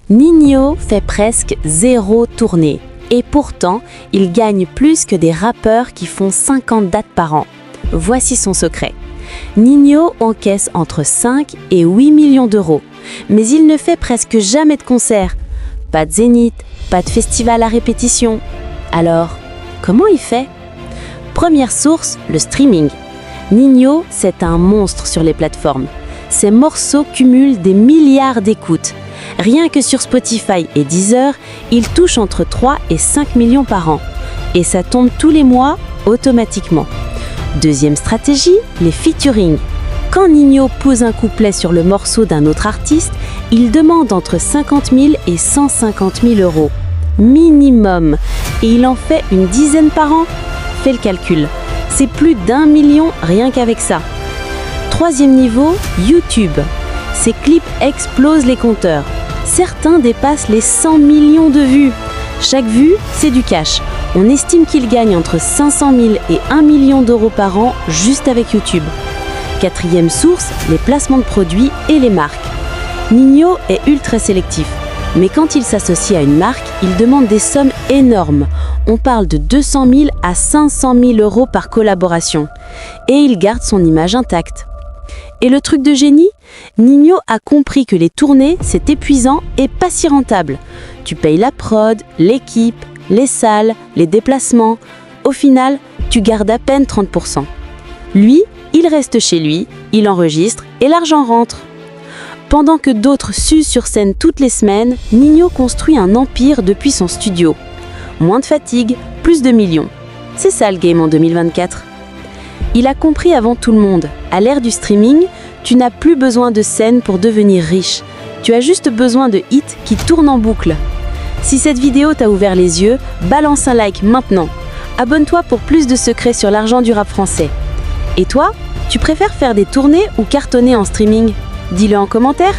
Ninho fait presque 0 tournée. Et pourtant, il gagne plus que des rappeurs qui font 50 dates par an. Voici son secret. Ninho encaisse entre 5 et 8 millions d'euros. Mais il ne fait presque jamais de concerts. Pas de zénith, pas de festival à répétition. Alors, comment il fait ? Première source, le streaming. Ninho, c'est un monstre sur les plateformes. Ses morceaux cumulent des milliards d'écoutes. Rien que sur Spotify et Deezer, il touche entre 3 et 5 millions par an. Et ça tombe tous les mois, automatiquement. Deuxième stratégie, les featuring. Quand Ninho pose un couplet sur le morceau d'un autre artiste, il demande entre 50 000 et 150 000 euros. Minimum. Et il en fait une dizaine par an. Fais le calcul. C'est plus d'1 million rien qu'avec ça. Troisième niveau, YouTube. Ses clips explosent les compteurs. Certains dépassent les 100 millions de vues. Chaque vue, c'est du cash. On estime qu'il gagne entre 500 000 et 1 million d'euros par an juste avec YouTube. Quatrième source, les placements de produits et les marques. Ninho est ultra sélectif. Mais quand il s'associe à une marque, il demande des sommes énormes. On parle de 200 000 à 500 000 euros par collaboration. Et il garde son image intacte. Et le truc de génie ? Ninho a compris que les tournées, c'est épuisant et pas si rentable. Tu payes la prod, l'équipe, les salles, les déplacements. Au final, tu gardes à peine 30%. Lui, il reste chez lui, il enregistre et l'argent rentre. Pendant que d'autres s'usent sur scène toutes les semaines, Ninho construit un empire depuis son studio. Moins de fatigue, plus de millions. C'est ça le game en 2024. Il a compris avant tout le monde, à l'ère du streaming, tu n'as plus besoin de scène pour devenir riche. Tu as juste besoin de hits qui tournent en boucle. Si cette vidéo t'a ouvert les yeux, balance un like maintenant. Abonne-toi pour plus de secrets sur l'argent du rap français. Et toi, tu préfères faire des tournées ou cartonner en streaming ? Dis-le en commentaire.